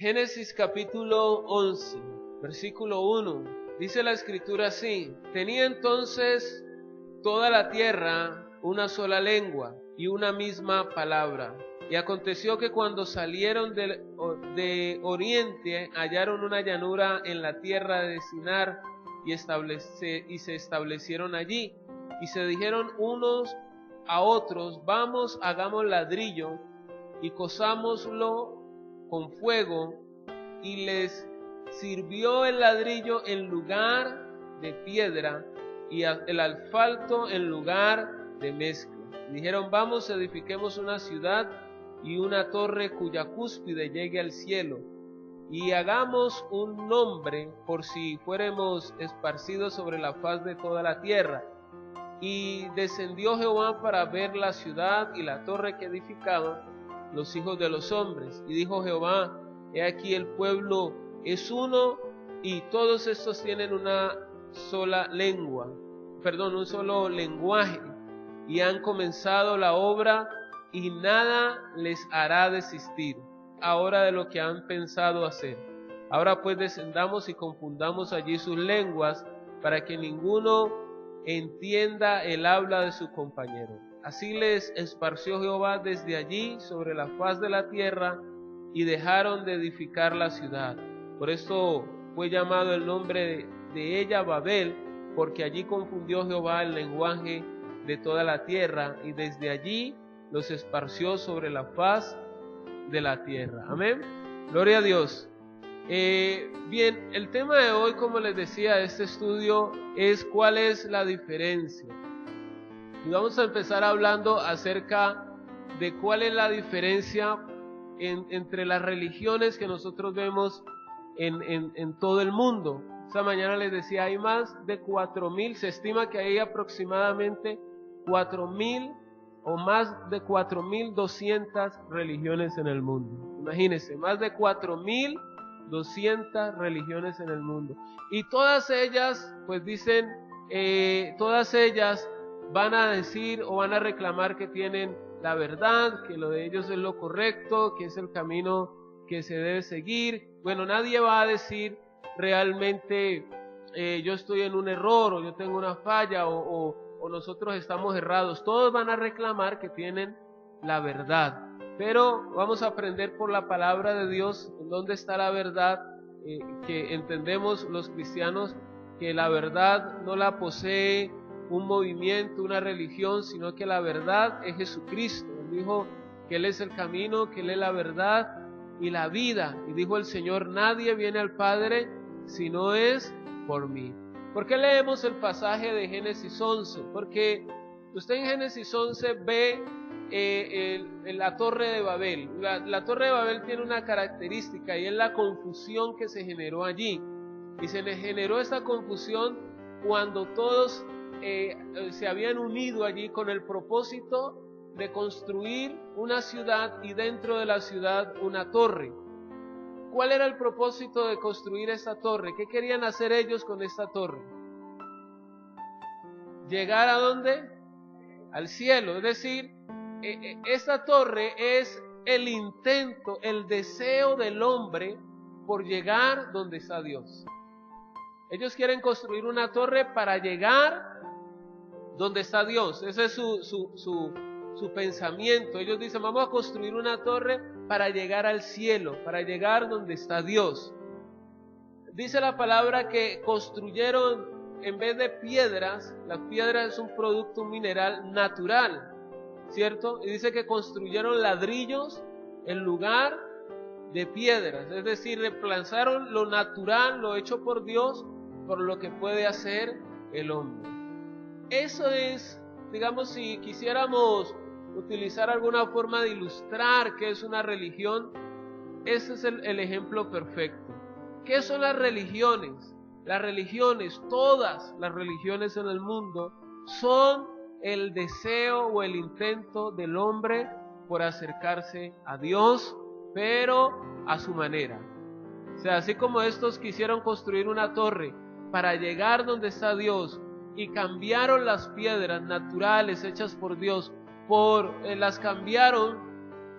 Génesis capítulo 11, versículo 1. Dice la escritura así: tenía entonces toda la tierra una sola lengua y una misma palabra. Y aconteció que cuando salieron de oriente hallaron una llanura en la tierra de Sinar y se establecieron allí. Y se dijeron unos a otros: vamos, hagamos ladrillo y cosámoslo con fuego. Y les sirvió el ladrillo en lugar de piedra y el asfalto en lugar de mezcla. Dijeron: vamos, edifiquemos una ciudad y una torre cuya cúspide llegue al cielo, y hagamos un nombre por si fuéramos esparcidos sobre la faz de toda la tierra. Y descendió Jehová para ver la ciudad y la torre que edificaban los hijos de los hombres. Y dijo Jehová: he aquí el pueblo es uno, y todos estos tienen una sola lengua, un solo lenguaje, y han comenzado la obra, y nada les hará desistir ahora de lo que han pensado hacer. Ahora pues descendamos y confundamos allí sus lenguas, para que ninguno entienda el habla de su compañero. Así les esparció Jehová desde allí sobre la faz de la tierra, y dejaron de edificar la ciudad. Por esto fue llamado el nombre de ella Babel, porque allí confundió Jehová el lenguaje de toda la tierra, y desde allí los esparció sobre la faz de la tierra. Amén. Gloria a Dios. Bien, el tema de hoy, como les decía, de este estudio es cuál es la diferencia. Y vamos a empezar hablando acerca de cuál es la diferencia entre las religiones que nosotros vemos en todo el mundo. Esta mañana les decía, hay más de 4,000, se estima que hay aproximadamente 4,000 o más de 4,200 religiones en el mundo. Imagínense, más de 4,200 religiones en el mundo. Y todas ellas, pues dicen, todas ellas van a decir o van a reclamar que tienen la verdad, que lo de ellos es lo correcto, que es el camino que se debe seguir. Bueno, nadie va a decir realmente yo estoy en un error, o yo tengo una falla, o nosotros estamos errados. Todos van a reclamar que tienen la verdad. Pero vamos a aprender por la palabra de Dios en dónde está la verdad, que entendemos los cristianos que la verdad no la posee un movimiento, una religión, sino que la verdad es Jesucristo. Él dijo que Él es el camino, que Él es la verdad y la vida. Y dijo el Señor: nadie viene al Padre si no es por mí. ¿Por qué leemos el pasaje de Génesis 11? Porque usted en Génesis 11 ve la Torre de Babel. La Torre de Babel tiene una característica, y es la confusión que se generó allí. Y se le generó esta confusión cuando todos se habían unido allí con el propósito de construir una ciudad, y dentro de la ciudad una torre. ¿Cuál era el propósito de construir esta torre? ¿Qué querían hacer ellos con esta torre? ¿Llegar a dónde? Al cielo. Es decir, esta torre es el intento, el deseo del hombre por llegar donde está Dios. Ellos quieren construir una torre para llegar donde está Dios. Ese es su pensamiento. Ellos dicen: vamos a construir una torre para llegar al cielo, para llegar donde está Dios. Dice la palabra que construyeron, en vez de piedras, la piedra es un producto, un mineral natural, ¿cierto? Y dice que construyeron ladrillos en lugar de piedras. Es decir, reemplazaron lo natural, lo hecho por Dios, por lo que puede hacer el hombre. Eso es, digamos, si quisiéramos utilizar alguna forma de ilustrar qué es una religión, ese es el ejemplo perfecto. ¿Qué son las religiones? Las religiones, todas las religiones en el mundo, son el deseo o el intento del hombre por acercarse a Dios, pero a su manera. O sea, así como estos quisieron construir una torre para llegar donde está Dios, y cambiaron las piedras naturales hechas por Dios, las cambiaron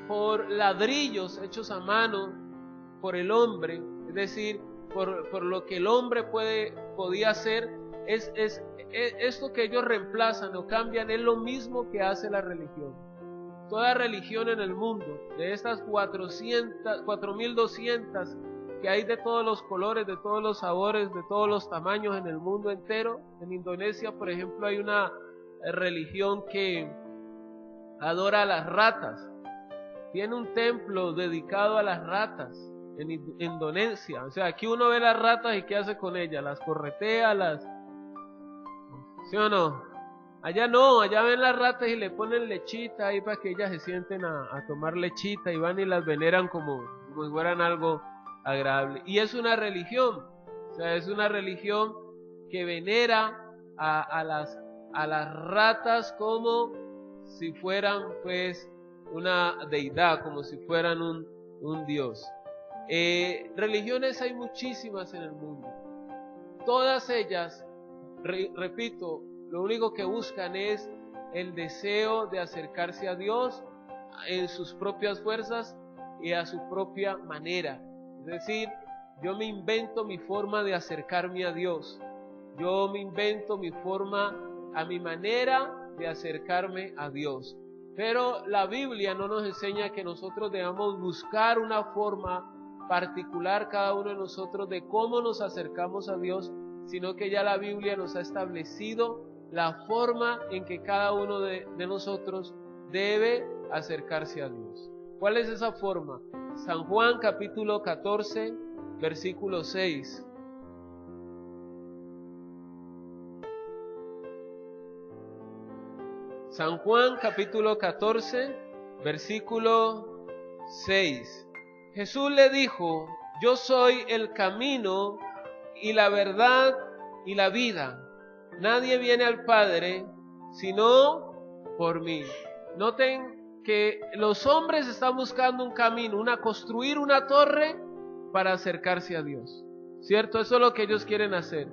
por ladrillos hechos a mano, por el hombre, es decir, por lo que el hombre podía hacer, esto que ellos reemplazan o cambian es lo mismo que hace la religión. Toda religión en el mundo, de estas 4.200 que hay de todos los colores, de todos los sabores, de todos los tamaños en el mundo entero. En Indonesia, por ejemplo, hay una religión que adora a las ratas. Tiene un templo dedicado a las ratas en Indonesia. O sea, aquí uno ve las ratas y ¿qué hace con ellas? Las corretea, ¿sí o no? Allá no, allá ven las ratas y le ponen lechita ahí para que ellas se sienten a tomar lechita y van y las veneran como si fueran algo agradable. Y es una religión, o sea, es una religión que venera a las ratas como si fueran pues una deidad, como si fueran un dios. Religiones hay muchísimas en el mundo. Todas ellas, repito, lo único que buscan es el deseo de acercarse a Dios en sus propias fuerzas y a su propia manera. Es decir, yo me invento mi forma de acercarme a Dios. Yo me invento mi forma, a mi manera de acercarme a Dios. Pero la Biblia no nos enseña que nosotros debamos buscar una forma particular cada uno de nosotros de cómo nos acercamos a Dios, sino que ya la Biblia nos ha establecido la forma en que cada uno de nosotros debe acercarse a Dios. ¿Cuál es esa forma? San Juan capítulo 14, versículo 6. San Juan capítulo 14, versículo 6. Jesús le dijo: yo soy el camino y la verdad y la vida. Nadie viene al Padre sino por mí. Noten que los hombres están buscando un camino, construir una torre para acercarse a Dios, ¿cierto? Eso es lo que ellos quieren hacer.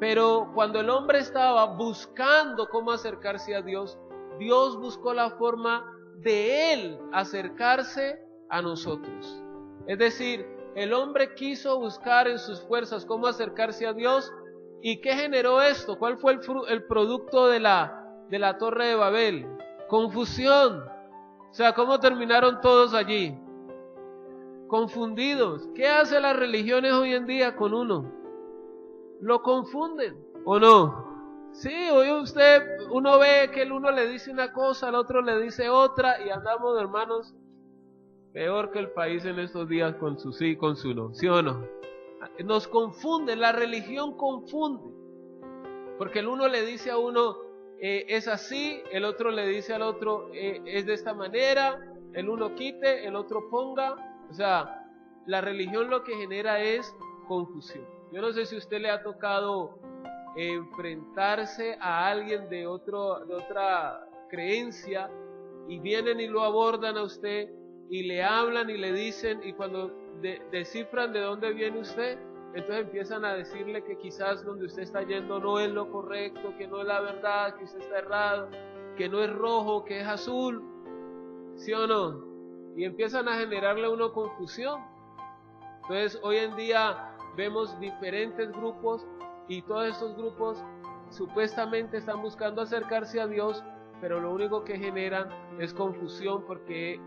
Pero cuando el hombre estaba buscando cómo acercarse a Dios, Dios buscó la forma de Él acercarse a nosotros. Es decir, el hombre quiso buscar en sus fuerzas cómo acercarse a Dios. ¿Y qué generó esto? ¿Cuál fue el producto de la Torre de Babel? Confusión. O sea, ¿cómo terminaron todos allí? Confundidos. ¿Qué hacen las religiones hoy en día con uno? Lo confunden, ¿o no? Sí, hoy uno ve que el uno le dice una cosa, al otro le dice otra, y andamos, hermanos, peor que el país en estos días con su sí y con su no, ¿sí o no? Nos confunde, la religión confunde, porque el uno le dice a uno es así, el otro le dice al otro es de esta manera, el uno quite, el otro ponga. O sea, la religión lo que genera es confusión. Yo no sé si a usted le ha tocado enfrentarse a alguien de otra creencia y vienen y lo abordan a usted y le hablan y le dicen, y cuando descifran de dónde viene usted, entonces empiezan a decirle que quizás donde usted está yendo no es lo correcto, que no es la verdad, que usted está errado, que no es rojo, que es azul, ¿sí o no? Y empiezan a generarle a uno confusión. Entonces hoy en día vemos diferentes grupos y todos estos grupos supuestamente están buscando acercarse a Dios, pero lo único que generan es confusión, porque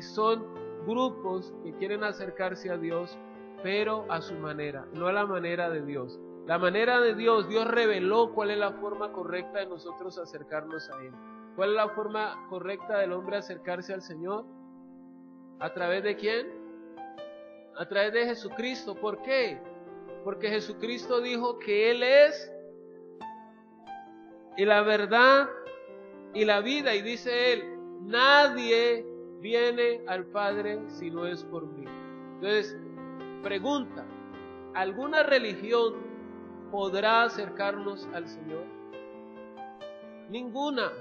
son grupos que quieren acercarse a Dios, pero a su manera, no a la manera de Dios. La manera de Dios reveló cuál es la forma correcta de nosotros acercarnos a Él. ¿Cuál es la forma correcta del hombre acercarse al Señor? ¿A través de quién? A través de Jesucristo. ¿Por qué? Porque Jesucristo dijo que Él es y la verdad y la vida, y dice Él: nadie viene al Padre si no es por mí. Entonces, pregunta: ¿alguna religión podrá acercarnos al Señor? Ninguna.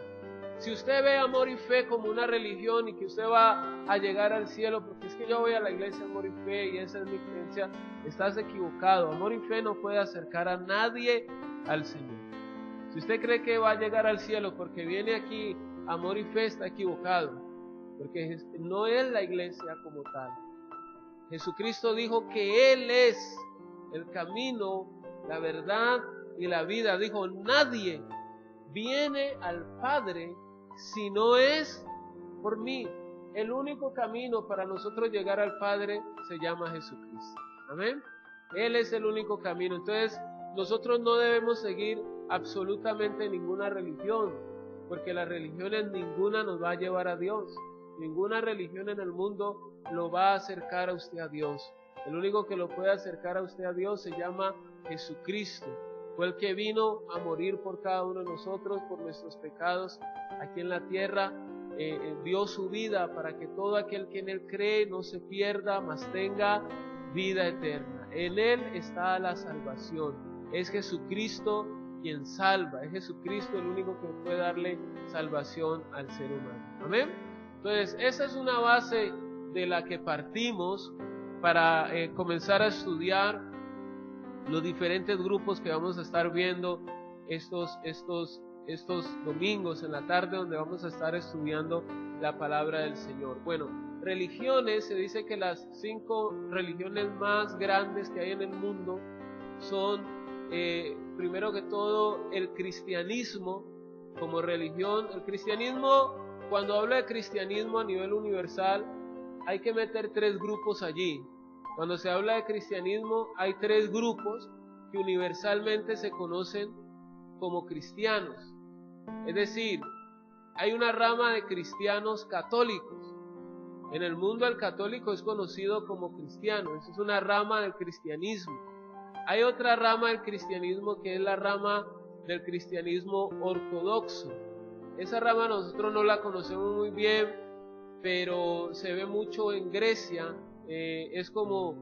Si usted ve Amor y Fe como una religión y que usted va a llegar al cielo porque es que yo voy a la iglesia Amor y Fe y esa es mi creencia, estás equivocado. Amor y Fe no puede acercar a nadie al Señor. Si usted cree que va a llegar al cielo porque viene aquí Amor y Fe, está equivocado, porque no es la iglesia como tal. Jesucristo dijo que Él es el camino, la verdad y la vida. Dijo, nadie viene al Padre si no es por mí. El único camino para nosotros llegar al Padre se llama Jesucristo. Amén. Él es el único camino. Entonces, nosotros no debemos seguir absolutamente ninguna religión, porque las religiones ninguna nos va a llevar a Dios. Ninguna religión en el mundo lo va a acercar a usted a Dios. El único que lo puede acercar a usted a Dios se llama Jesucristo. Fue el que vino a morir por cada uno de nosotros, por nuestros pecados aquí en la tierra. Dio su vida para que todo aquel que en Él cree no se pierda, mas tenga vida eterna. En Él está la salvación. Es Jesucristo quien salva. Es Jesucristo el único que puede darle salvación al ser humano. Amén. Entonces, esa es una base de la que partimos para comenzar a estudiar los diferentes grupos que vamos a estar viendo estos domingos en la tarde, donde vamos a estar estudiando la palabra del Señor. Bueno, religiones, se dice que las 5 religiones más grandes que hay en el mundo son, primero que todo, el cristianismo como religión. El cristianismo, cuando habla de cristianismo a nivel universal, hay que meter 3 grupos allí. Cuando se habla de cristianismo, hay 3 grupos que universalmente se conocen como cristianos. Es decir, hay una rama de cristianos católicos. En el mundo el católico es conocido como cristiano. Esa es una rama del cristianismo. Hay otra rama del cristianismo que es la rama del cristianismo ortodoxo. Esa rama nosotros no la conocemos muy bien, pero se ve mucho en Grecia. Es como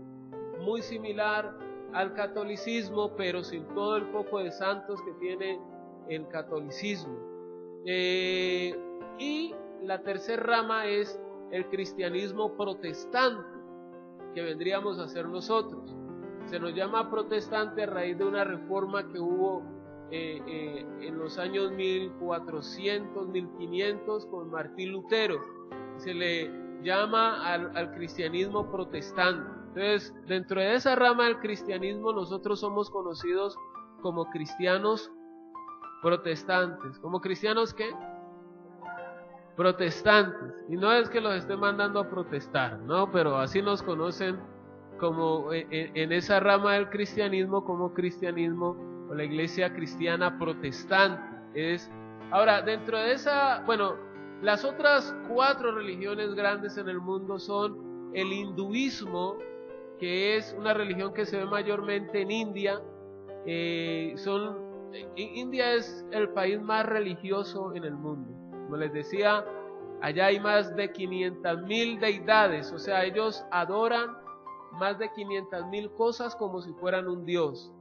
muy similar al catolicismo, pero sin todo el poco de santos que tiene el catolicismo. Y la tercera rama es el cristianismo protestante, que vendríamos a ser nosotros. Se nos llama protestante a raíz de una reforma que hubo en los años 1400, 1500 con Martín Lutero. Se le llama al cristianismo protestante. Entonces, dentro de esa rama del cristianismo, nosotros somos conocidos como cristianos protestantes. ¿Como cristianos qué? Protestantes. Y no es que los esté mandando a protestar, no, pero así nos conocen como en esa rama del cristianismo, como cristianismo o la iglesia cristiana protestante. Ahora, dentro de esa, bueno, las otras 4 religiones grandes en el mundo son el hinduismo, que es una religión que se ve mayormente en India. India es el país más religioso en el mundo. Como les decía, allá hay más de 500,000 deidades, o sea, ellos adoran más de 500,000 cosas como si fueran un dios.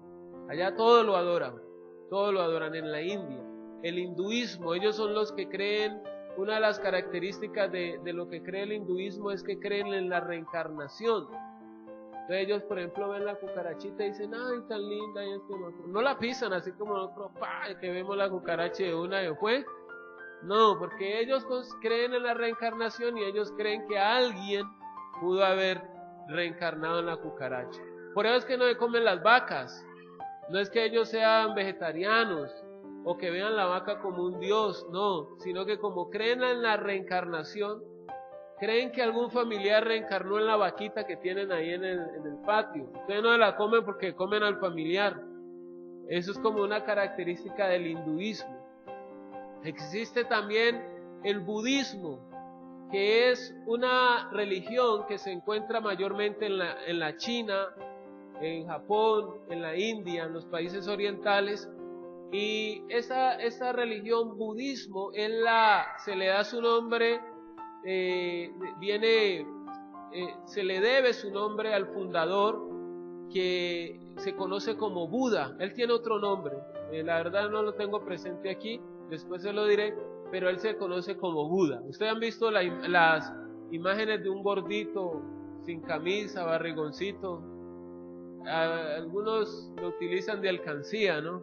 Allá todo lo adoran en la India. El hinduismo, ellos son los que creen. Una de las características de lo que cree el hinduismo es que creen en la reencarnación. Entonces ellos, por ejemplo, ven la cucarachita y dicen, ay, tan linda, y esto y lo otro. No la pisan así como nosotros, que vemos la cucaracha de una y fue. No, porque ellos creen en la reencarnación y ellos creen que alguien pudo haber reencarnado en la cucaracha. Por eso es que no se comen las vacas. No es que ellos sean vegetarianos o que vean la vaca como un dios, no, sino que como creen en la reencarnación, creen que algún familiar reencarnó en la vaquita que tienen ahí en el patio. Ustedes no la comen porque comen al familiar. Eso es como una característica del hinduismo. Existe también el budismo, que es una religión que se encuentra mayormente en la China, en Japón, en la India, en los países orientales. Y esa religión budismo, se le da su nombre, se le debe su nombre al fundador, que se conoce como Buda. Él tiene otro nombre, la verdad no lo tengo presente aquí, después se lo diré, pero él se conoce como Buda. Ustedes han visto las imágenes de un gordito sin camisa, barrigoncito. Algunos lo utilizan de alcancía, ¿no?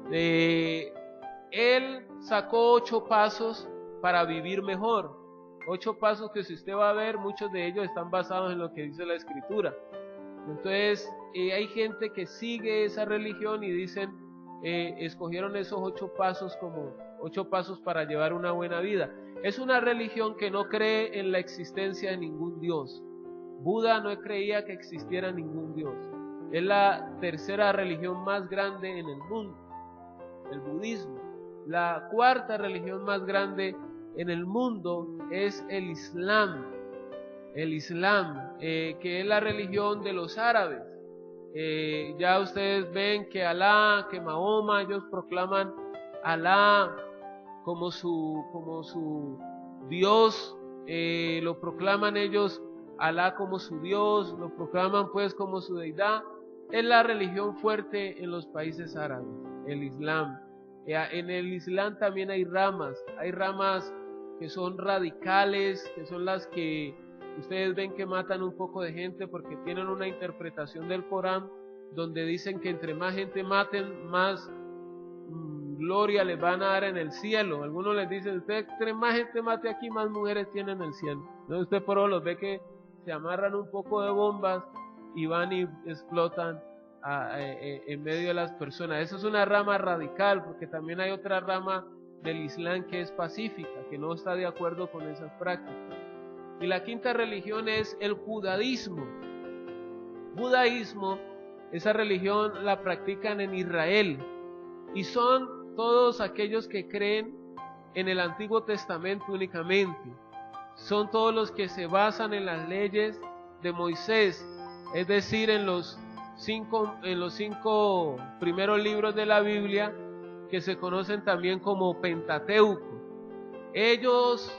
Él sacó 8 pasos para vivir mejor. 8 pasos que si usted va a ver, muchos de ellos están basados en lo que dice la Escritura. Entonces, hay gente que sigue esa religión y dicen, escogieron esos 8 pasos como 8 pasos para llevar una buena vida. Es una religión que no cree en la existencia de ningún Dios. Buda no creía que existiera ningún Dios. Es la tercera religión más grande en el mundo, el budismo. La cuarta religión más grande en el mundo es el Islam. El Islam, que es la religión de los árabes. Ya ustedes ven que Alá, que Mahoma, ellos proclaman Alá como su Dios, lo proclaman ellos Alá como su Dios, lo proclaman pues como su deidad. Es la religión fuerte en los países árabes, el Islam. En el Islam también hay ramas que son radicales, que son las que ustedes ven que matan un poco de gente porque tienen una interpretación del Corán donde dicen que entre más gente maten, más gloria les van a dar en el cielo. Algunos les dicen, usted entre más gente mate aquí, más mujeres tienen en el cielo. Entonces usted por eso los ve que se amarran un poco de bombas y van y explotan en medio de las personas. Eso es una rama radical, porque también hay otra rama del Islam que es pacífica, que no está de acuerdo con esas prácticas. Y la quinta religión es el judaísmo. Judaísmo, esa religión la practican en Israel y son todos aquellos que creen en el Antiguo Testamento únicamente. Son todos los que se basan en las leyes de Moisés, es decir, en los cinco primeros libros de la Biblia, que se conocen también como Pentateuco. Ellos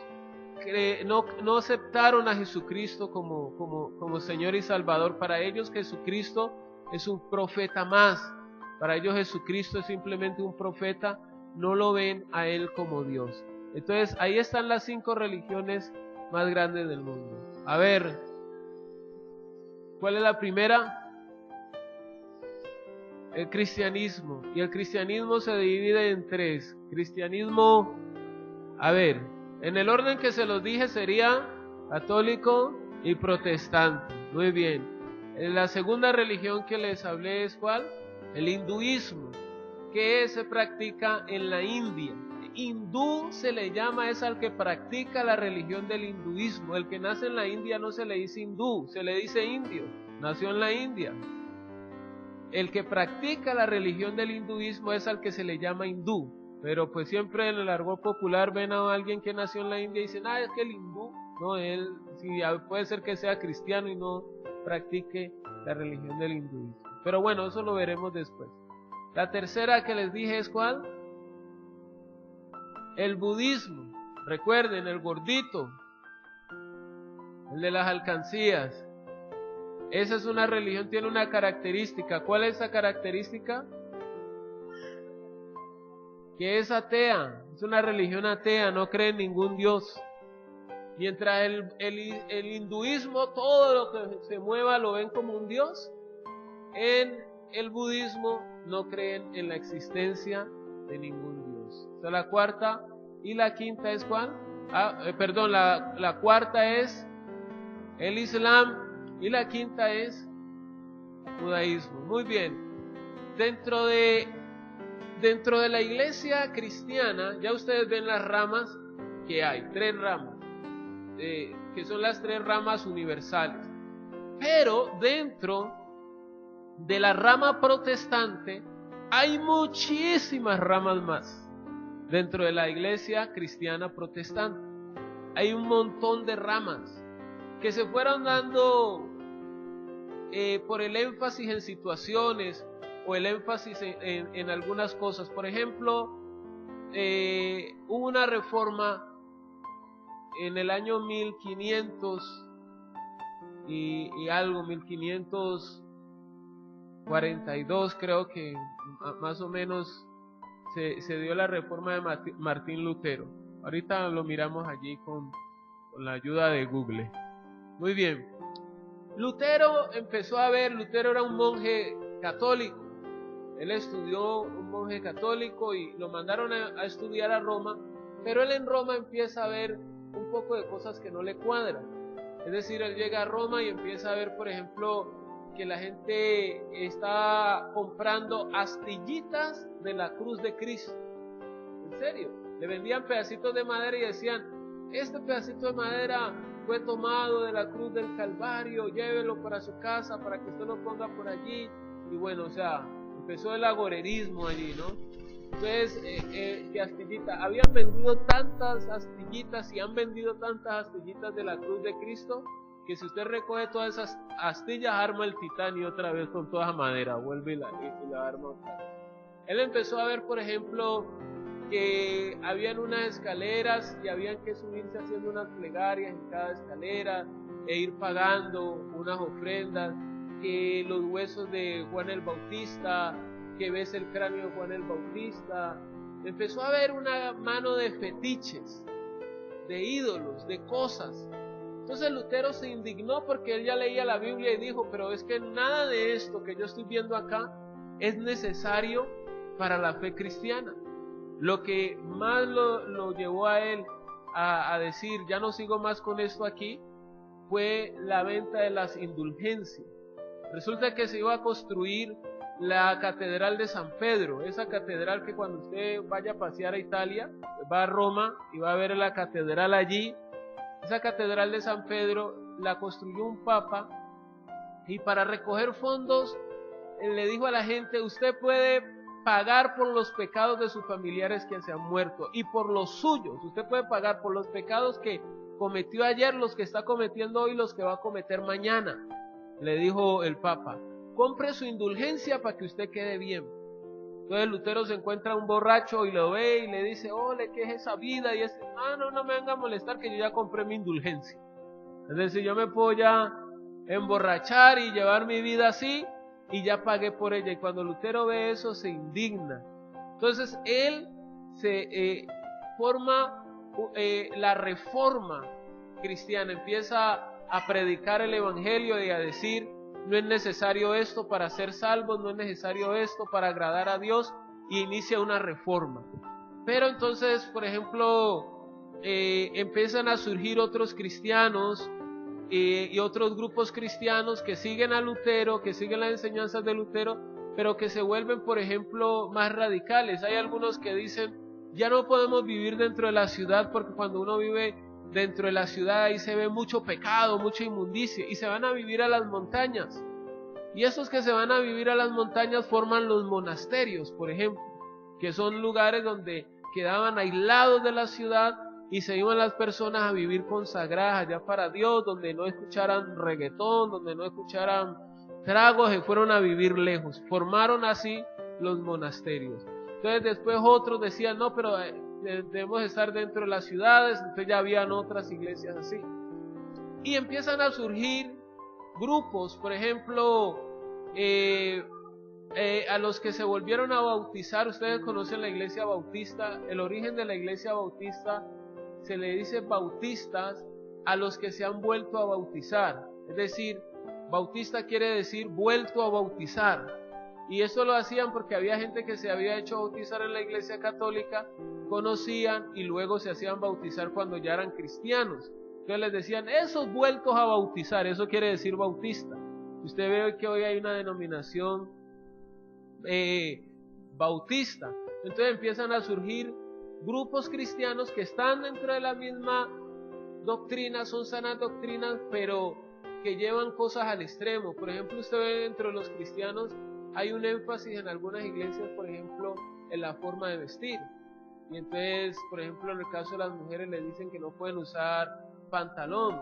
no aceptaron a Jesucristo como Señor y Salvador. Para ellos Jesucristo es un profeta más. Para ellos Jesucristo es simplemente un profeta, no lo ven a Él como Dios. Entonces ahí están las 5 religiones más grandes del mundo. A ver, ¿cuál es la primera? El cristianismo. Y el cristianismo se divide en 3. Cristianismo, a ver, en el orden que se los dije sería católico y protestante. Muy bien. La segunda religión que les hablé es ¿cuál? El hinduismo, que se practica en la India. Hindú se le llama es al que practica la religión del hinduismo. El que nace en la India no se le dice hindú, se le dice indio. Nació en la India. El que practica la religión del hinduismo es al que se le llama hindú. Pero pues siempre en el argot popular ven a alguien que nació en la India y dicen, es que el hindú, no, él sí, puede ser que sea cristiano y no practique la religión del hinduismo. Pero bueno, eso lo veremos después. La tercera que les dije es ¿cuál? El budismo. Recuerden, el gordito, el de las alcancías. Esa es una religión, tiene una característica. ¿Cuál es esa característica? Que es atea, es una religión atea, no cree en ningún Dios. Mientras el hinduismo, todo lo que se mueva lo ven como un Dios, en el budismo no creen en la existencia de ningún Dios. Esa es la cuarta. Y la quinta es ¿cuál? La cuarta es el Islam y la quinta es judaísmo. Muy bien. Dentro de la iglesia cristiana, ya ustedes ven las ramas que hay, 3 ramas, que son las 3 ramas universales. Pero dentro de la rama protestante hay muchísimas ramas más. Dentro de la iglesia cristiana protestante hay un montón de ramas que se fueron dando por el énfasis en situaciones o el énfasis en algunas cosas. Por ejemplo, hubo una reforma en el año 1500 y algo, 1542 creo que más o menos se dio la reforma de Martín Lutero. Ahorita lo miramos allí con la ayuda de Google. Muy bien. Lutero era un monje católico. Él estudió, un monje católico, y lo mandaron a estudiar a Roma, pero él en Roma empieza a ver un poco de cosas que no le cuadran. Es decir, él llega a Roma y empieza a ver, por ejemplo, que la gente está comprando astillitas de la cruz de Cristo. En serio, le vendían pedacitos de madera y decían, este pedacito de madera fue tomado de la cruz del Calvario, llévelo para su casa para que usted lo ponga por allí. Y bueno, o sea, empezó el agorerismo allí, ¿no? Entonces, de astillita, habían vendido tantas astillitas y han vendido tantas astillitas de la cruz de Cristo, que si usted recoge todas esas astillas, arma el titanio otra vez con toda esa madera, vuelve y la arma otra vez. Él empezó a ver, por ejemplo, que habían unas escaleras y habían que subirse haciendo unas plegarias en cada escalera e ir pagando unas ofrendas, que los huesos de Juan el Bautista, que ves el cráneo de Juan el Bautista. Empezó a ver una mano de fetiches, de ídolos, de cosas. Entonces Lutero se indignó porque él ya leía la Biblia y dijo, pero es que nada de esto que yo estoy viendo acá es necesario para la fe cristiana. Lo que más lo llevó a él a decir, ya no sigo más con esto aquí, fue la venta de las indulgencias. Resulta que se iba a construir la catedral de San Pedro, esa catedral que cuando usted vaya a pasear a Italia, va a Roma y va a ver la catedral allí. Esa catedral de San Pedro la construyó un papa, y para recoger fondos le dijo a la gente, usted puede pagar por los pecados de sus familiares que se han muerto y por los suyos. Usted puede pagar por los pecados que cometió ayer, los que está cometiendo hoy, los que va a cometer mañana. Le dijo el Papa, compre su indulgencia para que usted quede bien. Entonces Lutero se encuentra un borracho y lo ve y le dice, ole, ¿qué es esa vida? Y no me venga a molestar que yo ya compré mi indulgencia. Es decir, yo me puedo ya emborrachar y llevar mi vida así y ya pagué por ella. Y cuando Lutero ve eso se indigna. Entonces él se forma la reforma cristiana, empieza a predicar el evangelio y a decir, no es necesario esto para ser salvos, no es necesario esto para agradar a Dios, y inicia una reforma. Pero entonces, por ejemplo, empiezan a surgir otros cristianos y otros grupos cristianos que siguen a Lutero, que siguen las enseñanzas de Lutero, pero que se vuelven, por ejemplo, más radicales. Hay algunos que dicen, ya no podemos vivir dentro de la ciudad, porque cuando uno vive dentro de la ciudad ahí se ve mucho pecado, mucha inmundicia, y se van a vivir a las montañas. Y esos que se van a vivir a las montañas forman los monasterios, por ejemplo, que son lugares donde quedaban aislados de la ciudad y se iban las personas a vivir consagradas allá para Dios, donde no escucharan reggaetón, donde no escucharan tragos, y fueron a vivir lejos. Formaron así los monasterios. Entonces después otros decían, no, pero debemos estar dentro de las ciudades. Entonces ya habían otras iglesias así. Y empiezan a surgir grupos, por ejemplo, a los que se volvieron a bautizar. Ustedes conocen la iglesia bautista. El origen de la iglesia bautista se le dice bautistas a los que se han vuelto a bautizar. Es decir, bautista quiere decir vuelto a bautizar. Y eso lo hacían porque había gente que se había hecho bautizar en la iglesia católica, conocían y luego se hacían bautizar cuando ya eran cristianos. Entonces les decían, esos vueltos a bautizar, eso quiere decir bautista. Usted ve que hoy hay una denominación bautista. Entonces empiezan a surgir grupos cristianos que están dentro de la misma doctrina, son sanas doctrinas, pero que llevan cosas al extremo. Por ejemplo, usted ve dentro de los cristianos hay un énfasis en algunas iglesias, por ejemplo, en la forma de vestir. Y entonces, por ejemplo, en el caso de las mujeres les dicen que no pueden usar pantalón.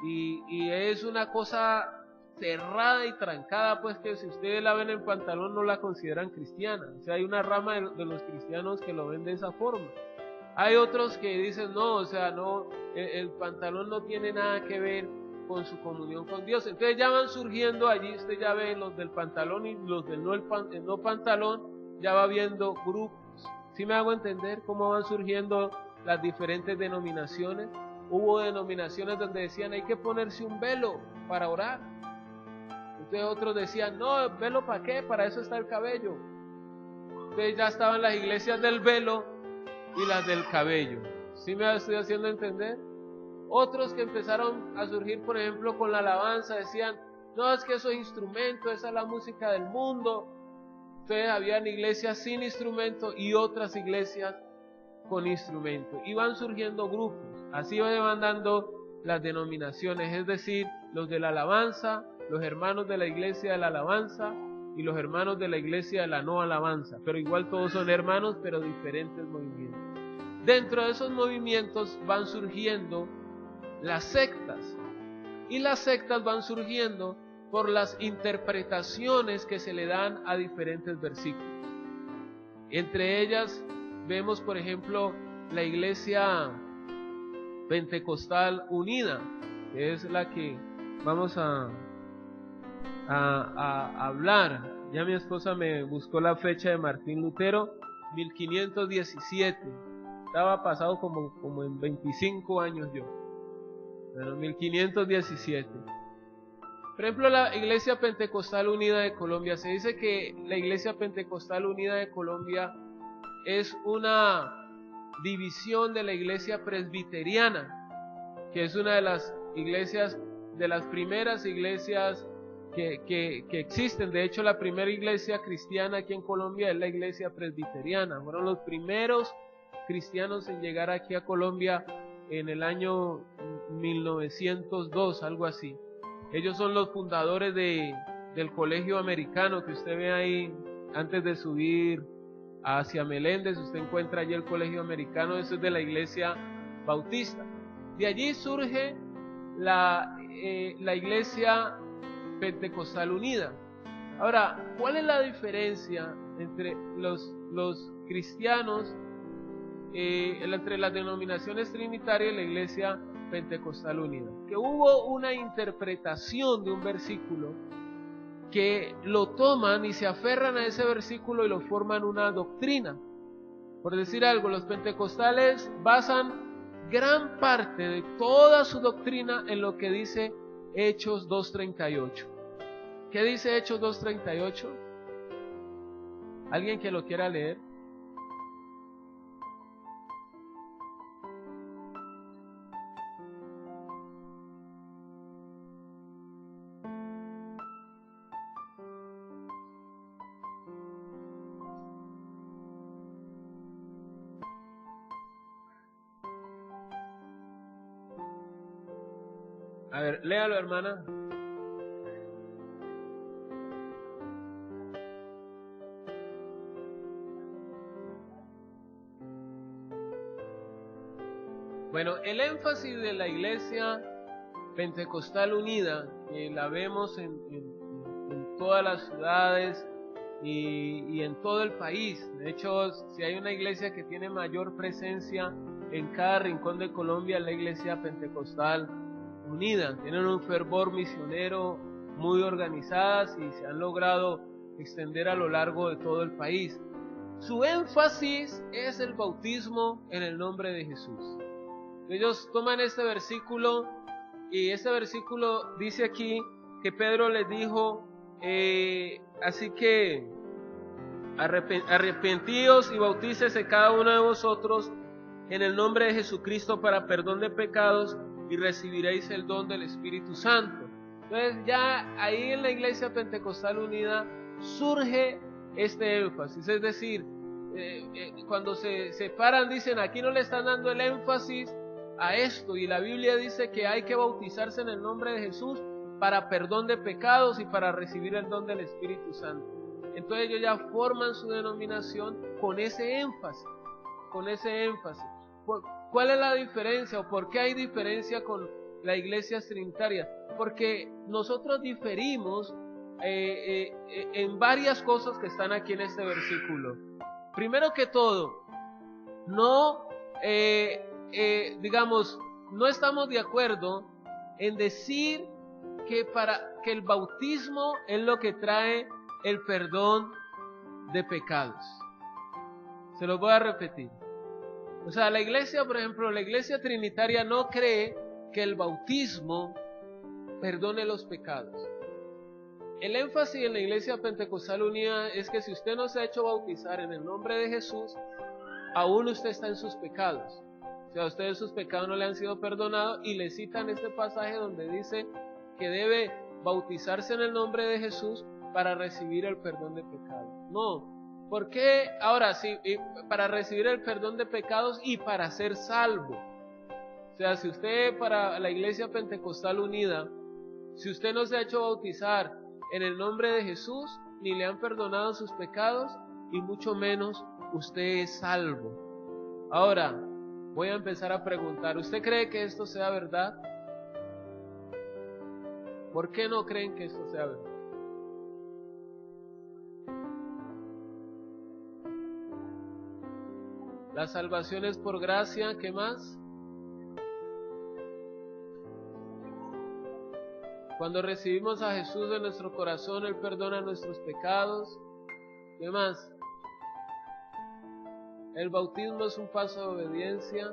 Y es una cosa cerrada y trancada, pues, que si ustedes la ven en pantalón no la consideran cristiana. O sea, hay una rama de los cristianos que lo ven de esa forma. Hay otros que dicen, no, o sea, no, el pantalón no tiene nada que ver con su comunión con Dios. Entonces ya van surgiendo allí, usted ya ve los del pantalón y los del no pantalón, ya va viendo grupos. ¿Sí me hago entender cómo van surgiendo las diferentes denominaciones? Hubo denominaciones donde decían, hay que ponerse un velo para orar. Entonces otros decían, no, ¿velo para qué? Para eso está el cabello. Entonces ya estaban las iglesias del velo y las del cabello. ¿Sí me estoy haciendo entender? Otros que empezaron a surgir, por ejemplo, con la alabanza, decían, no, es que eso es instrumento, esa es la música del mundo. Entonces habían iglesias sin instrumento y otras iglesias con instrumento. Y van surgiendo grupos, así van dando las denominaciones, es decir, los de la alabanza, los hermanos de la iglesia de la alabanza y los hermanos de la iglesia de la no alabanza, pero igual todos son hermanos, pero diferentes movimientos. Dentro de esos movimientos van surgiendo las sectas, y las sectas van surgiendo por las interpretaciones que se le dan a diferentes versículos. Entre ellas vemos, por ejemplo, la iglesia pentecostal unida, que es la que vamos a hablar. Ya mi esposa me buscó la fecha de Martín Lutero, 1517. Estaba pasado como en 25 años yo. Bueno, 1517. Por ejemplo, la Iglesia Pentecostal Unida de Colombia. Se dice que la Iglesia Pentecostal Unida de Colombia es una división de la Iglesia Presbiteriana, que es una de las iglesias, de las primeras iglesias que existen. De hecho, la primera iglesia cristiana aquí en Colombia es la Iglesia Presbiteriana. Fueron los primeros cristianos en llegar aquí a Colombia en el año 1902, algo así. Ellos son los fundadores del colegio americano que usted ve ahí antes de subir hacia Meléndez. Usted encuentra allí el colegio americano, eso es de la iglesia bautista. De allí surge la iglesia pentecostal unida. Ahora, ¿cuál es la diferencia entre los cristianos, entre las denominaciones trinitarias y la iglesia pentecostal unida? Que hubo una interpretación de un versículo que lo toman y se aferran a ese versículo y lo forman una doctrina. Por decir algo, los pentecostales basan gran parte de toda su doctrina en lo que dice Hechos 2:38. ¿Qué dice Hechos 2:38? ¿Alguien que lo quiera leer? A ver, léalo, hermana. Bueno, el énfasis de la iglesia pentecostal unida, que la vemos en todas las ciudades y en todo el país. De hecho, si hay una iglesia que tiene mayor presencia en cada rincón de Colombia, es la iglesia pentecostal unida. Tienen un fervor misionero muy organizadas y se han logrado extender a lo largo de todo el país. Su énfasis es el bautismo en el nombre de Jesús. Ellos toman este versículo y este versículo dice aquí que Pedro les dijo, así que arrepentíos y bautícese cada uno de vosotros en el nombre de Jesucristo para perdón de pecados y recibiréis el don del Espíritu Santo. Entonces ya ahí en la iglesia pentecostal unida surge este énfasis, es decir, cuando se paran dicen, aquí no le están dando el énfasis a esto, y la Biblia dice que hay que bautizarse en el nombre de Jesús para perdón de pecados y para recibir el don del Espíritu Santo. Entonces ellos ya forman su denominación con ese énfasis, ¿Cuál es la diferencia o por qué hay diferencia con la iglesia trinitaria? Porque nosotros diferimos en varias cosas que están aquí en este versículo. Primero que todo, no estamos de acuerdo en decir que el bautismo es lo que trae el perdón de pecados. Se los voy a repetir. O sea, la iglesia, por ejemplo, la iglesia trinitaria no cree que el bautismo perdone los pecados. El énfasis en la iglesia pentecostal unida es que si usted no se ha hecho bautizar en el nombre de Jesús, aún usted está en sus pecados. sea, a ustedes sus pecados no le han sido perdonados, y le citan este pasaje donde dice que debe bautizarse en el nombre de Jesús para recibir el perdón de pecados. No, ¿por qué? Ahora sí, para recibir el perdón de pecados y para ser salvo. O sea, si usted, para la Iglesia Pentecostal Unida, si usted no se ha hecho bautizar en el nombre de Jesús, ni le han perdonado sus pecados, y mucho menos usted es salvo. Ahora, voy a empezar a preguntar, ¿usted cree que esto sea verdad? ¿Por qué no creen que esto sea verdad? La salvación es por gracia, ¿qué más? Cuando recibimos a Jesús en nuestro corazón, Él perdona nuestros pecados. ¿Qué más? El bautismo es un paso de obediencia.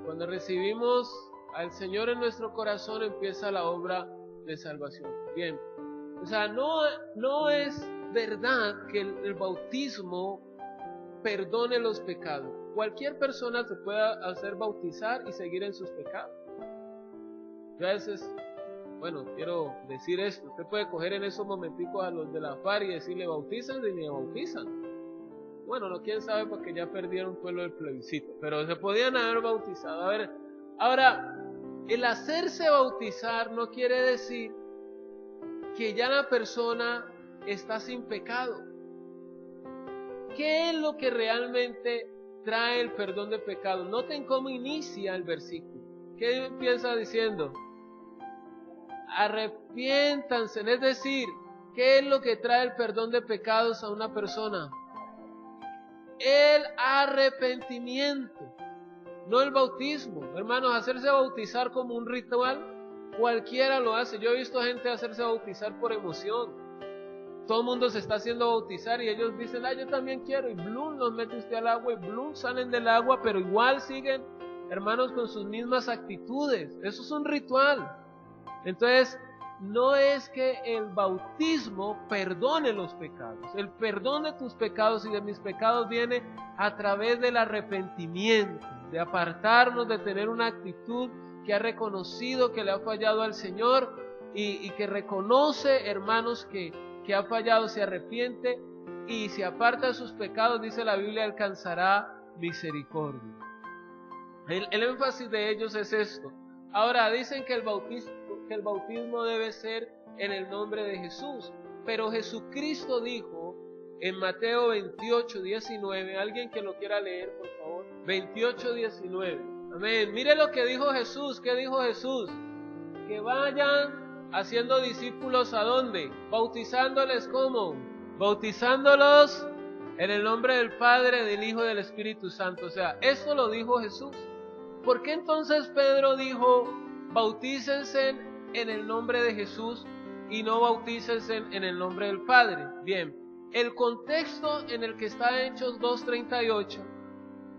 Cuando recibimos al Señor en nuestro corazón, empieza la obra de salvación. Bien, o sea, no es verdad que el bautismo perdone los pecados. Cualquier persona se puede hacer bautizar y seguir en sus pecados. Yo a veces, quiero decir esto, usted puede coger en esos momenticos a los de la FAR y decirle bautizan y me bautizan. Bueno, no, quién sabe, porque ya perdieron pueblo del plebiscito, pero se podían haber bautizado. A ver, ahora, el hacerse bautizar no quiere decir que ya la persona está sin pecado. ¿Qué es lo que realmente trae el perdón de pecados? Noten cómo inicia el versículo. ¿Qué empieza diciendo? Arrepiéntanse, es decir, ¿qué es lo que trae el perdón de pecados a una persona? El arrepentimiento, no el bautismo. Hermanos, hacerse bautizar como un ritual, cualquiera lo hace. Yo he visto gente hacerse bautizar por emoción. Todo el mundo se está haciendo bautizar y ellos dicen, yo también quiero, y blum, los mete usted al agua y blum, salen del agua, pero igual siguen, hermanos, con sus mismas actitudes. Eso es un ritual. Entonces, no es que el bautismo perdone los pecados. El perdón de tus pecados y de mis pecados viene a través del arrepentimiento, de apartarnos, de tener una actitud que ha reconocido que le ha fallado al Señor y que reconoce, hermanos, que ha fallado, se arrepiente y se aparta de sus pecados. Dice la Biblia, alcanzará misericordia. El énfasis de ellos es esto. Ahora, dicen que el bautismo debe ser en el nombre de Jesús, pero Jesucristo dijo en Mateo 28, 19, alguien que lo quiera leer, por favor, 28, 19, amén. Mire lo que dijo Jesús. ¿Qué dijo Jesús? Que vayan haciendo discípulos, ¿a dónde? Bautizándoles, ¿cómo? Bautizándolos en el nombre del Padre, del Hijo y del Espíritu Santo. O sea, eso lo dijo Jesús. ¿Por qué entonces Pedro dijo, bautícense en el nombre de Jesús y no bautícense en el nombre del Padre? Bien, el contexto en el que está Hechos 2:38,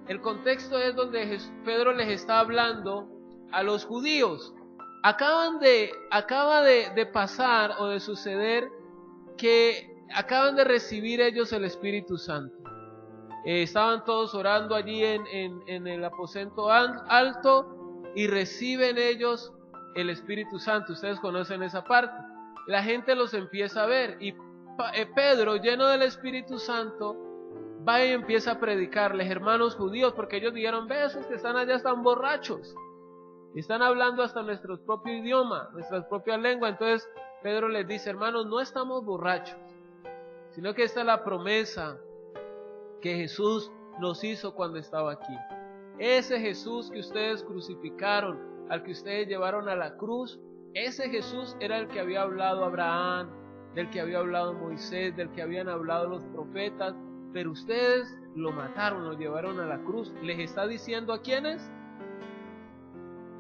el contexto es donde Pedro les está hablando a los judíos. Acaba de pasar o de suceder que acaban de recibir ellos el Espíritu Santo. Estaban todos orando allí en el aposento alto y reciben ellos el Espíritu Santo. Ustedes conocen esa parte. La gente los empieza a ver y Pedro, lleno del Espíritu Santo, va y empieza a predicarles, hermanos judíos, porque ellos dijeron, ve, esos que están allá están borrachos. Y están hablando hasta nuestro propio idioma, nuestra propia lengua. Entonces Pedro les dice, hermanos, no estamos borrachos, sino que esta es la promesa que Jesús nos hizo cuando estaba aquí. Ese Jesús que ustedes crucificaron, al que ustedes llevaron a la cruz, ese Jesús era el que había hablado Abraham, del que había hablado Moisés, del que habían hablado los profetas, pero ustedes lo mataron, lo llevaron a la cruz. ¿Les está diciendo a quiénes?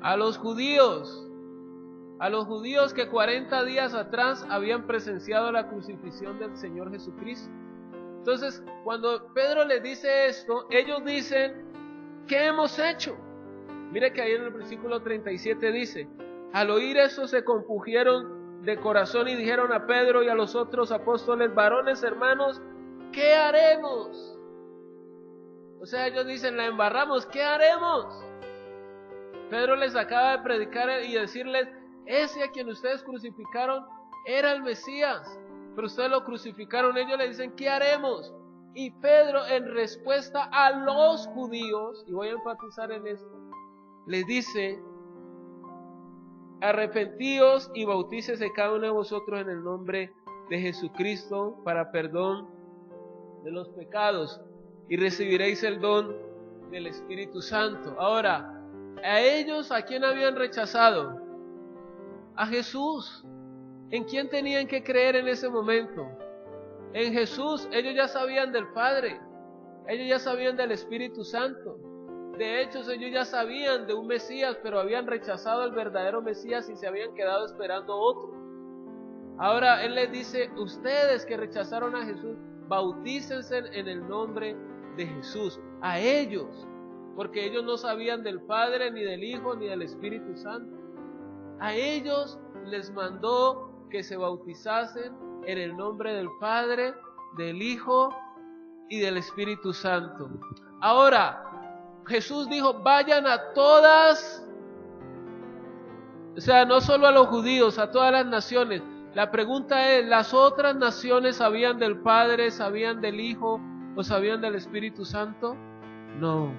A los judíos que 40 días atrás habían presenciado la crucifixión del Señor Jesucristo. Entonces, cuando Pedro les dice esto, ellos dicen, ¿qué hemos hecho? Mire que ahí en el versículo 37 dice, al oír eso se compungieron de corazón y dijeron a Pedro y a los otros apóstoles, varones hermanos, ¿qué haremos? O sea, ellos dicen, la embarramos, ¿qué haremos? Pedro les acaba de predicar y decirles, ese a quien ustedes crucificaron era el Mesías, pero ustedes lo crucificaron. Ellos le dicen, ¿qué haremos? Y Pedro, en respuesta a los judíos, y voy a enfatizar en esto, les dice, arrepentíos y bautícese cada uno de vosotros en el nombre de Jesucristo para perdón de los pecados y recibiréis el don del Espíritu Santo. Ahora, a ellos, ¿a quién habían rechazado? A Jesús. ¿En quién tenían que creer en ese momento? En Jesús. Ellos ya sabían del Padre, ellos ya sabían del Espíritu Santo. De hecho, ellos ya sabían de un Mesías, pero habían rechazado al verdadero Mesías y se habían quedado esperando otro. Ahora Él les dice, ustedes que rechazaron a Jesús, bautícense en el nombre de Jesús. A ellos, porque ellos no sabían del Padre, ni del Hijo, ni del Espíritu Santo. A ellos les mandó que se bautizasen en el nombre del Padre, del Hijo y del Espíritu Santo. Ahora, Jesús dijo, vayan a todas, o sea, no solo a los judíos, a todas las naciones. La pregunta es, ¿las otras naciones sabían del Padre, sabían del Hijo o sabían del Espíritu Santo? No.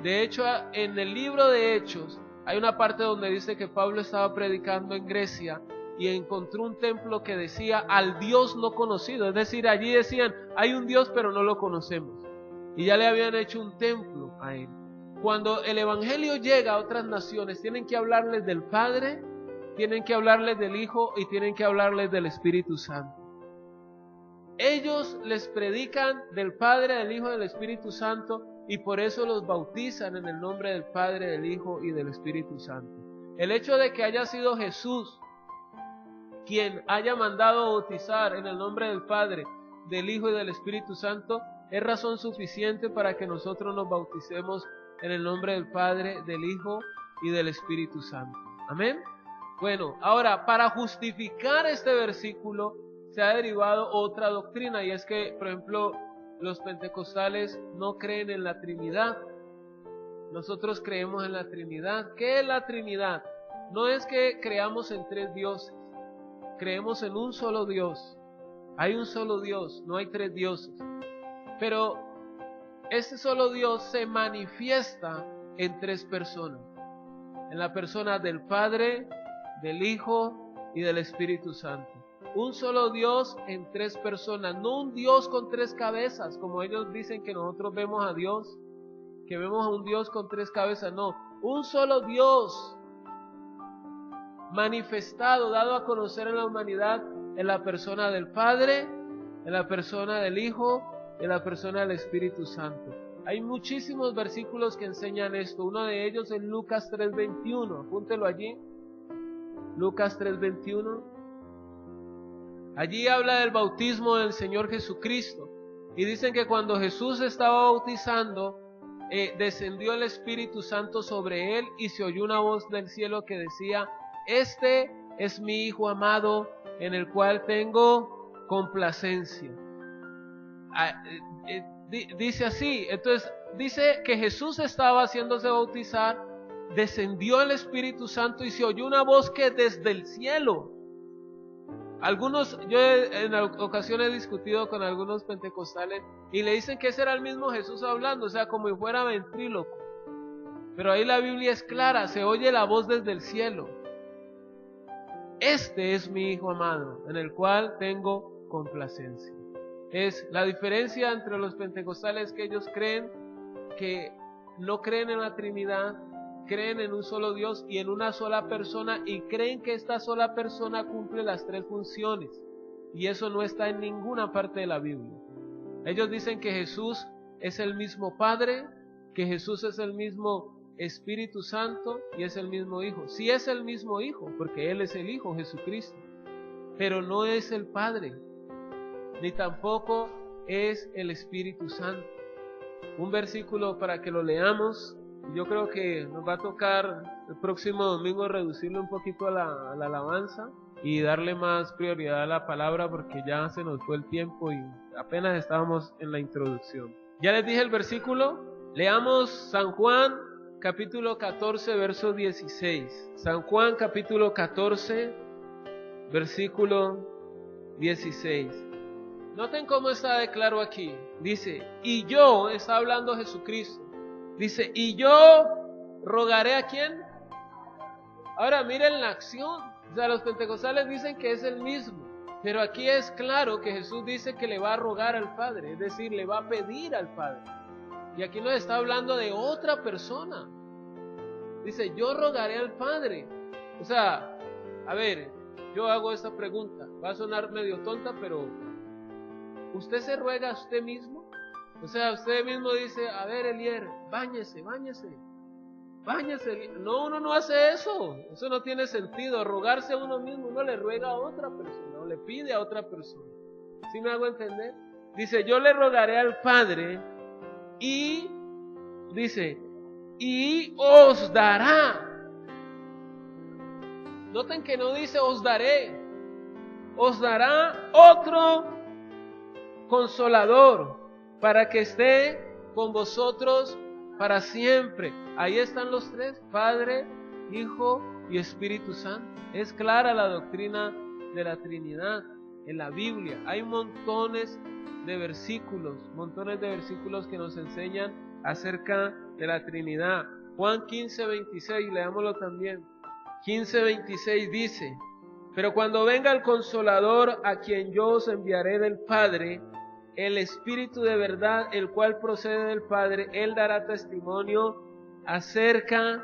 De hecho, en el libro de Hechos hay una parte donde dice que Pablo estaba predicando en Grecia y encontró un templo que decía al Dios no conocido. Es decir, allí decían, hay un Dios pero no lo conocemos. Y ya le habían hecho un templo a Él. Cuando el Evangelio llega a otras naciones, tienen que hablarles del Padre, tienen que hablarles del Hijo y tienen que hablarles del Espíritu Santo. Ellos les predican del Padre, del Hijo y del Espíritu Santo y por eso los bautizan en el nombre del Padre, del Hijo y del Espíritu Santo. El hecho de que haya sido Jesús quien haya mandado bautizar en el nombre del Padre, del Hijo y del Espíritu Santo es razón suficiente para que nosotros nos bauticemos en el nombre del Padre, del Hijo y del Espíritu Santo. Amén. Bueno, ahora para justificar este versículo se ha derivado otra doctrina y es que, por ejemplo, los pentecostales no creen en la Trinidad. Nosotros creemos en la Trinidad. ¿Qué es la Trinidad? No es que creamos en tres dioses, creemos en un solo Dios. Hay un solo Dios, no hay tres dioses. Pero ese solo Dios se manifiesta en tres personas. En la persona del Padre, del Hijo y del Espíritu Santo. Un solo Dios en tres personas, no un Dios con tres cabezas, como ellos dicen que nosotros vemos a Dios, que vemos a un Dios con tres cabezas, no. Un solo Dios manifestado, dado a conocer en la humanidad, en la persona del Padre, en la persona del Hijo, en la persona del Espíritu Santo. Hay muchísimos versículos que enseñan esto. Uno de ellos es Lucas 3:21. Apúntelo allí. Lucas 3:21. Allí habla del bautismo del Señor Jesucristo. Y dicen que cuando Jesús estaba bautizando, descendió el Espíritu Santo sobre él y se oyó una voz del cielo que decía: este es mi Hijo amado, en el cual tengo complacencia. Dice así, entonces dice que Jesús estaba haciéndose bautizar, descendió el Espíritu Santo y se oyó una voz que desde el cielo. Yo en ocasiones he discutido con algunos pentecostales y le dicen que ese era el mismo Jesús hablando, o sea, como si fuera ventríloco. Pero ahí la Biblia es clara, se oye la voz desde el cielo. Este es mi Hijo amado, en el cual tengo complacencia. Es la diferencia entre los pentecostales, que ellos creen que no creen en la Trinidad, creen en un solo Dios y en una sola persona, y creen que esta sola persona cumple las tres funciones, y eso no está en ninguna parte de la Biblia. Ellos dicen que Jesús es el mismo Padre, que Jesús es el mismo Espíritu Santo y es el mismo Hijo. Sí es el mismo Hijo, porque Él es el Hijo, Jesucristo, pero no es el Padre, ni tampoco es el Espíritu Santo. Un versículo para que lo leamos Yo creo que nos va a tocar el próximo domingo reducirle un poquito a la alabanza y darle más prioridad a la palabra, porque ya se nos fue el tiempo y apenas estábamos en la introducción. Ya les dije el versículo. Leamos San Juan capítulo 14 verso 16. San Juan capítulo 14 versículo 16. Noten cómo está de claro aquí. Dice, y yo, está hablando Jesucristo. Dice, y yo rogaré ¿a quién? Ahora miren la acción. O sea, los pentecostales dicen que es el mismo, pero aquí es claro que Jesús dice que le va a rogar al Padre, es decir, le va a pedir al Padre. Y aquí nos está hablando de otra persona. Dice, yo rogaré al Padre. O sea, a ver, yo hago esta pregunta, va a sonar medio tonta, pero ¿usted se ruega a usted mismo? O sea, usted mismo dice, a ver, Elier, báñese. No, uno no hace eso. Eso no tiene sentido. Rogarse a uno mismo, uno le ruega a otra persona o le pide a otra persona. ¿Sí me hago entender? Dice, yo le rogaré al Padre y, dice, y os dará. Noten que no dice os daré. Os dará otro consolador para que esté con vosotros para siempre. Ahí están los tres, Padre, Hijo y Espíritu Santo. Es clara la doctrina de la Trinidad en la Biblia. Hay montones de versículos que nos enseñan acerca de la Trinidad. Juan 15:26, leámoslo también. 15:26 dice, pero cuando venga el Consolador, a quien yo os enviaré del Padre, el Espíritu de verdad, el cual procede del Padre, Él dará testimonio acerca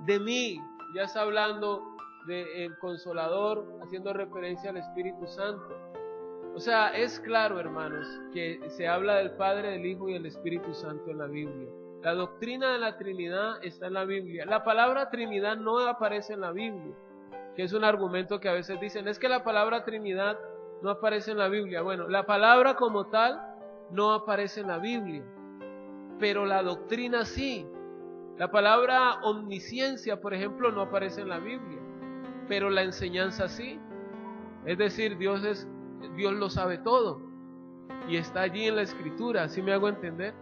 de mí. Ya está hablando del Consolador, haciendo referencia al Espíritu Santo. O sea, es claro, hermanos, que se habla del Padre, del Hijo y del Espíritu Santo en la Biblia. La doctrina de la Trinidad está en la Biblia. La palabra Trinidad no aparece en la Biblia, que es un argumento que a veces dicen, es que la palabra Trinidad no aparece en la Biblia. Bueno, la palabra como tal no aparece en la Biblia, pero la doctrina sí. La palabra omnisciencia, por ejemplo, no aparece en la Biblia, pero la enseñanza sí. Es decir, Dios lo sabe todo y está allí en la Escritura. ¿Sí me hago entender?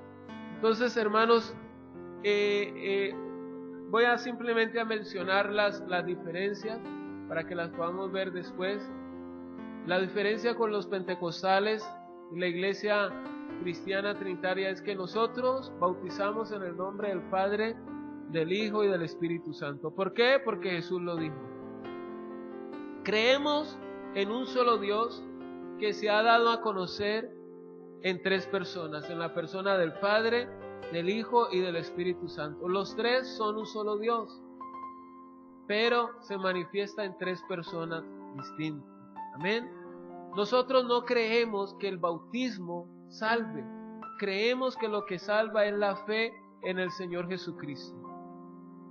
Entonces, hermanos, voy a simplemente a mencionar las diferencias para que las podamos ver después. La diferencia con los pentecostales y la iglesia cristiana trinitaria es que nosotros bautizamos en el nombre del Padre, del Hijo y del Espíritu Santo. ¿Por qué? Porque Jesús lo dijo. Creemos en un solo Dios que se ha dado a conocer en tres personas, en la persona del Padre, del Hijo y del Espíritu Santo. Los tres son un solo Dios, pero se manifiesta en tres personas distintas. Amén. Nosotros no creemos que el bautismo salve. Creemos que lo que salva es la fe en el Señor Jesucristo.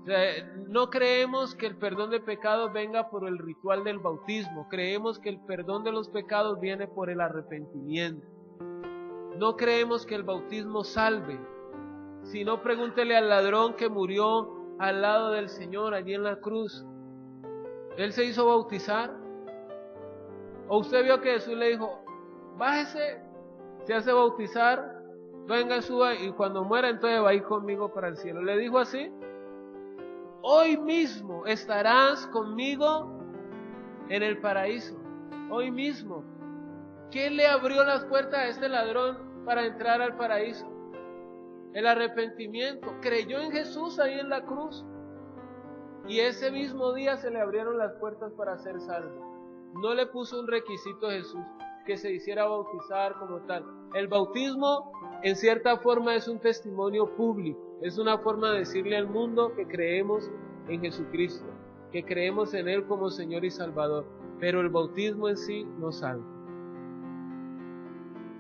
O sea, no creemos que el perdón de pecados venga por el ritual del bautismo. Creemos que el perdón de los pecados viene por el arrepentimiento. No creemos que el bautismo salve. Si no, pregúntele al ladrón que murió al lado del Señor allí en la cruz. ¿Él se hizo bautizar? ¿O usted vio que Jesús le dijo, bájese, se hace bautizar, venga, suba y cuando muera entonces va a ir conmigo para el cielo? ¿Le dijo así? Hoy mismo estarás conmigo en el paraíso. Hoy mismo. ¿Quién le abrió las puertas a este ladrón para entrar al paraíso? El arrepentimiento. Creyó en Jesús ahí en la cruz. Y ese mismo día se le abrieron las puertas para ser salvo. No le puso un requisito a Jesús, que se hiciera bautizar como tal. El bautismo, en cierta forma, es un testimonio público. Es una forma de decirle al mundo que creemos en Jesucristo, que creemos en Él como Señor y Salvador. Pero el bautismo en sí no salva.